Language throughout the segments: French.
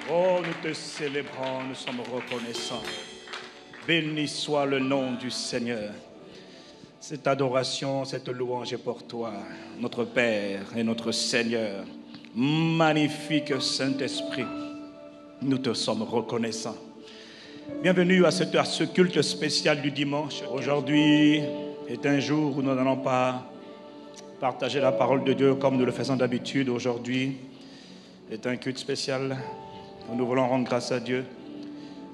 Oh, nous te célébrons, nous sommes reconnaissants. Béni soit le nom du Seigneur. Cette adoration, cette louange est pour toi, notre Père et notre Seigneur. Magnifique Saint-Esprit, nous te sommes reconnaissants. Bienvenue à ce culte spécial du dimanche. Aujourd'hui est un jour où nous n'allons pas partager la parole de Dieu comme nous le faisons d'habitude. Aujourd'hui est un culte spécial où nous voulons rendre grâce à Dieu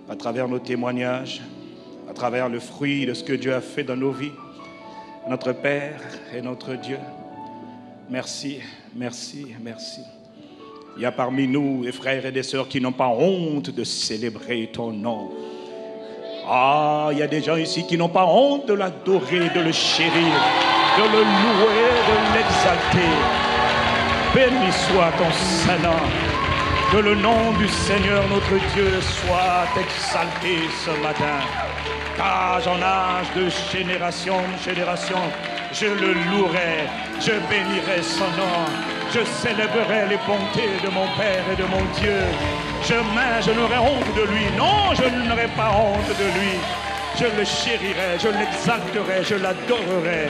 à travers nos témoignages, à travers le fruit de ce que Dieu a fait dans nos vies. Notre Père et notre Dieu, merci, merci, merci. Il y a parmi nous des frères et des sœurs qui n'ont pas honte de célébrer ton nom. Ah, il y a des gens ici qui n'ont pas honte de l'adorer, de le chérir, de le louer, de l'exalter. Béni soit ton Saint-Nom. Que le nom du Seigneur notre Dieu soit exalté ce matin. D'âge en âge, de génération en génération, je le louerai, je bénirai son nom, je célébrerai les bontés de mon Père et de mon Dieu. Je n'aurai honte de lui, non, je n'aurai pas honte de lui. Je le chérirai, je l'exalterai, je l'adorerai.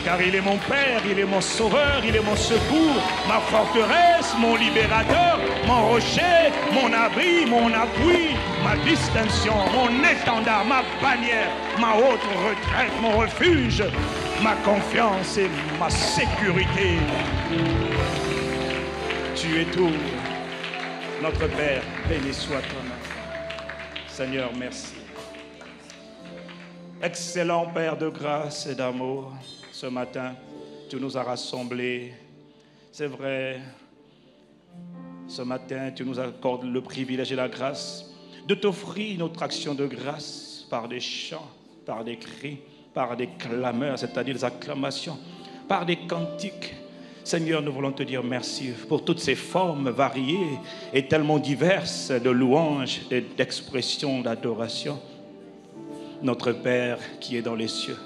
Car il est mon Père, il est mon Sauveur, il est mon secours, ma forteresse, mon libérateur, mon rocher, mon abri, mon appui, ma distinction, mon étendard, ma bannière, ma haute retraite, mon refuge, ma confiance et ma sécurité. Tu es tout, notre Père, béni soit ton nom. Seigneur, merci. Excellent Père de grâce et d'amour. Ce matin, tu nous as rassemblés. C'est vrai, ce matin, tu nous accordes le privilège et la grâce de t'offrir notre action de grâce par des chants, par des cris, par des clameurs, c'est-à-dire des acclamations, par des cantiques. Seigneur, nous voulons te dire merci pour toutes ces formes variées et tellement diverses de louanges et d'expressions d'adoration. Notre Père qui est dans les cieux,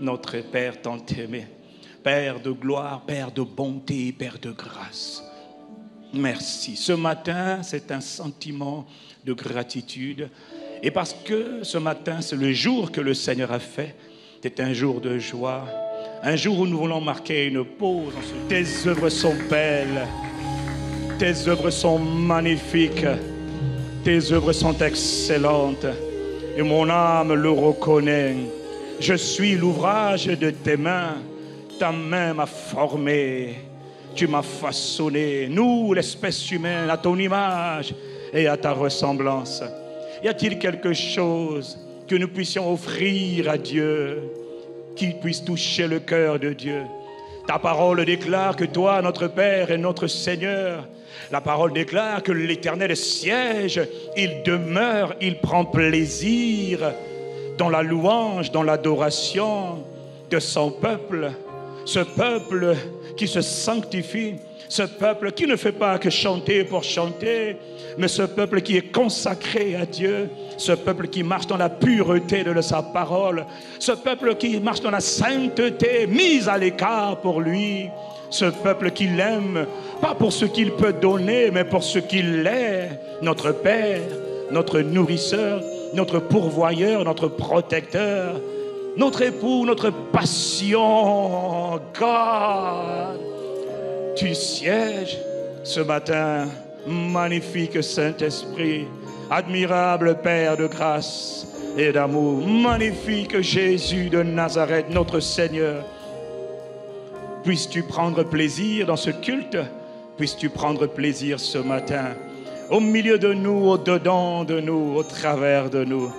notre Père tant aimé, Père de gloire, Père de bonté, Père de grâce. Merci. Ce matin, c'est un sentiment de gratitude. Et parce que ce matin, c'est le jour que le Seigneur a fait, c'est un jour de joie, un jour où nous voulons marquer une pause. Tes œuvres sont belles, tes œuvres sont magnifiques, tes œuvres sont excellentes. Et mon âme le reconnaît. Je suis l'ouvrage de tes mains. Ta main m'a formé. Tu m'as façonné. Nous, l'espèce humaine, à ton image et à ta ressemblance. Y a-t-il quelque chose que nous puissions offrir à Dieu qui puisse toucher le cœur de Dieu? Ta parole déclare que toi, notre Père et notre Seigneur, la parole déclare que l'Éternel siège, il demeure, il prend plaisir dans la louange, dans l'adoration de son peuple. Ce peuple qui se sanctifie, ce peuple qui ne fait pas que chanter pour chanter, mais ce peuple qui est consacré à Dieu, ce peuple qui marche dans la pureté de sa parole, ce peuple qui marche dans la sainteté, mise à l'écart pour lui, ce peuple qui l'aime, pas pour ce qu'il peut donner, mais pour ce qu'il est, notre Père, notre nourrisseur, notre pourvoyeur, notre protecteur, notre époux, notre passion. God, tu sièges ce matin, magnifique Saint-Esprit, admirable Père de grâce et d'amour, magnifique Jésus de Nazareth, notre Seigneur. Puisses-tu prendre plaisir dans ce culte, puisses-tu prendre plaisir ce matin, au milieu de nous, au-dedans de nous, au travers de nous.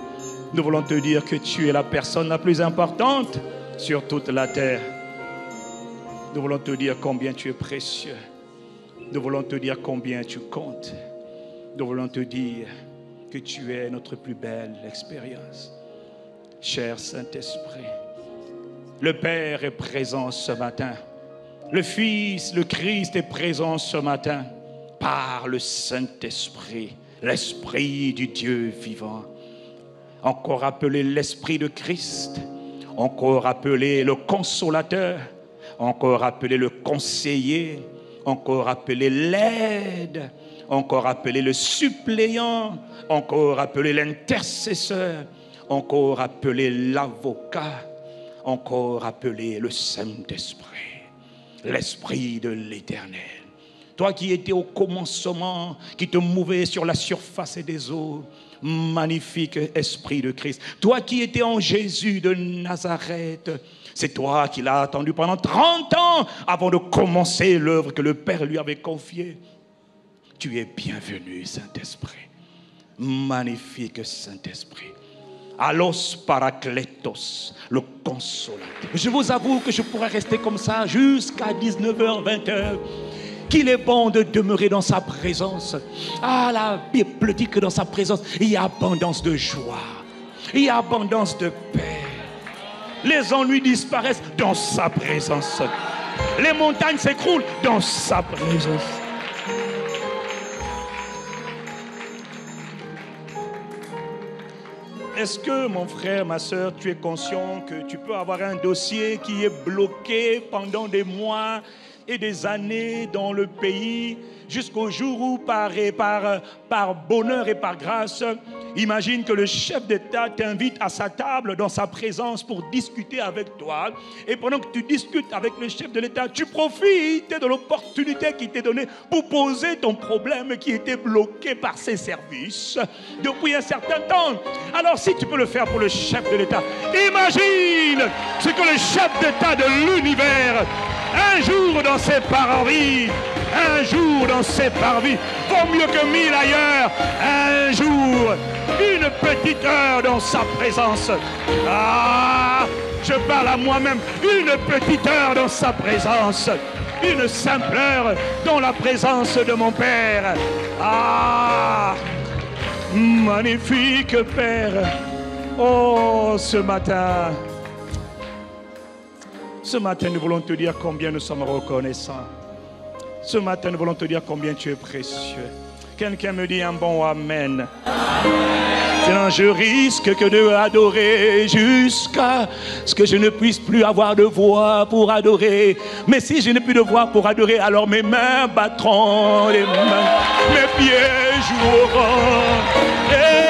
Nous voulons te dire que tu es la personne la plus importante sur toute la terre. Nous voulons te dire combien tu es précieux. Nous voulons te dire combien tu comptes. Nous voulons te dire que tu es notre plus belle expérience. Cher Saint-Esprit, le Père est présent ce matin. Le Fils, le Christ est présent ce matin par le Saint-Esprit, l'Esprit du Dieu vivant. Encore appelé l'Esprit de Christ, encore appelé le Consolateur, encore appelé le Conseiller, encore appelé l'aide, encore appelé le suppléant, encore appelé l'intercesseur, encore appelé l'avocat, encore appelé le Saint-Esprit, l'Esprit de l'Éternel. Toi qui étais au commencement, qui te mouvais sur la surface des eaux, magnifique Esprit de Christ. Toi qui étais en Jésus de Nazareth, c'est toi qui l'as attendu pendant 30 ans avant de commencer l'œuvre que le Père lui avait confiée. Tu es bienvenu, Saint-Esprit. Magnifique Saint-Esprit. Allos Parakletos, le consolateur. Je vous avoue que je pourrais rester comme ça jusqu'à 19h, 20h. Qu'il est bon de demeurer dans sa présence. Ah, la Bible dit que dans sa présence, il y a abondance de joie. Il y a abondance de paix. Les ennuis disparaissent dans sa présence. Les montagnes s'écroulent dans sa présence. Est-ce que, mon frère, ma soeur, tu es conscient que tu peux avoir un dossier qui est bloqué pendant des mois et des années dans le pays, jusqu'au jour où, par bonheur et par grâce, imagine que le chef d'État t'invite à sa table dans sa présence pour discuter avec toi. Et pendant que tu discutes avec le chef de l'État, tu profites de l'opportunité qui t'est donnée pour poser ton problème qui était bloqué par ses services depuis un certain temps. Alors si tu peux le faire pour le chef de l'État, imagine ce que le chef d'État de l'univers, un jour dans ses parvis, un jour dans ses parvis, vaut mieux que 1000 ailleurs. Un jour, une petite heure dans sa présence. Ah, je parle à moi-même. Une petite heure dans sa présence. Une simple heure dans la présence de mon Père. Ah, magnifique Père. Oh, ce matin, nous voulons te dire combien nous sommes reconnaissants. Ce matin, nous voulons te dire combien tu es précieux. Quelqu'un me dit un bon Amen. Sinon, je risque que de adorer jusqu'à ce que je ne puisse plus avoir de voix pour adorer. Mais si je n'ai plus de voix pour adorer, alors mes mains battront les mains, mes pieds joueront. Hey!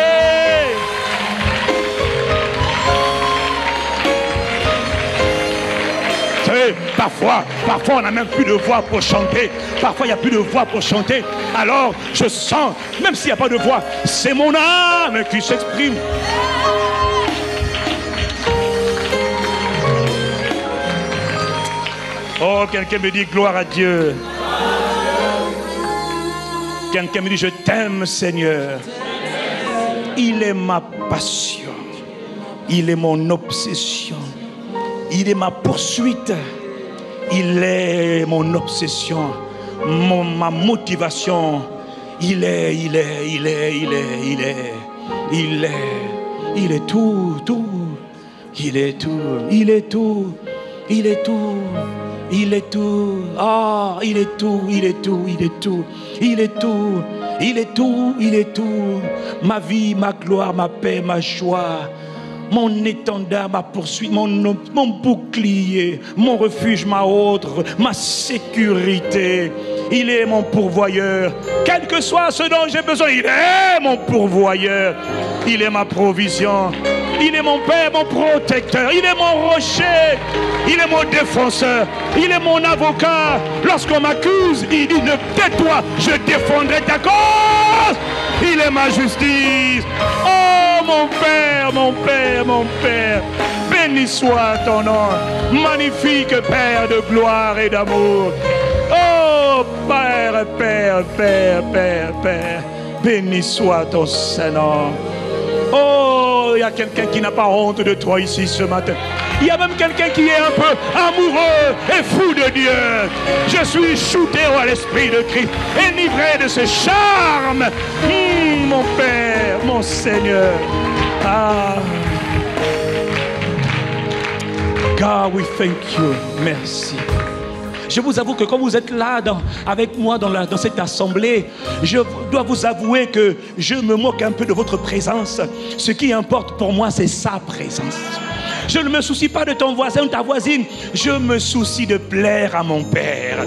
Parfois on n'a même plus de voix pour chanter. Parfois il n'y a plus de voix pour chanter. Alors je sens, même s'il n'y a pas de voix, c'est mon âme qui s'exprime. Oh, quelqu'un me dit gloire à Dieu. Quelqu'un me dit je t'aime Seigneur. Il est ma passion. Il est mon obsession. Il est ma poursuite. Il est mon obsession, ma motivation. Il est tout. Il est tout. Ah, il est tout. Ma vie, ma gloire, ma paix, ma joie. Mon étendard, ma poursuite, mon bouclier, mon refuge, ma autre, ma sécurité. Il est mon pourvoyeur. Quel que soit ce dont j'ai besoin, il est mon pourvoyeur. Il est ma provision. Il est mon Père, mon protecteur. Il est mon rocher. Il est mon défenseur. Il est mon avocat. Lorsqu'on m'accuse, il dit ne tais-toi, je défendrai ta cause. Il est ma justice. Oh mon Père, mon Père, mon Père. Béni soit ton nom. Magnifique Père de gloire et d'amour. Oh Père, Père, Père, Père, Père. Béni soit ton Saint-Nom. Oh, il y a quelqu'un qui n'a pas honte de toi ici ce matin. Il y a même quelqu'un qui est un peu amoureux et fou de Dieu. Je suis shooté à l'Esprit de Christ, enivré de ce charme. Mon Père, mon Seigneur. Ah. God, we thank you. Merci. Je vous avoue que quand vous êtes là avec moi dans cette assemblée, je dois vous avouer que je me moque un peu de votre présence. Ce qui importe pour moi, c'est sa présence. Je ne me soucie pas de ton voisin ou ta voisine. Je me soucie de plaire à mon Père.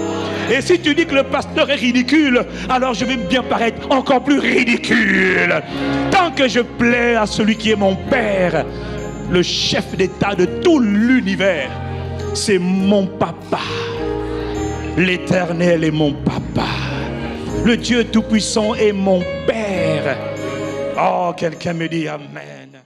Et si tu dis que le pasteur est ridicule, alors je vais bien paraître encore plus ridicule. Tant que je plais à celui qui est mon Père, le chef d'État de tout l'univers, c'est mon papa. L'Éternel est mon papa. Le Dieu Tout-Puissant est mon Père. Oh, quelqu'un me dit Amen.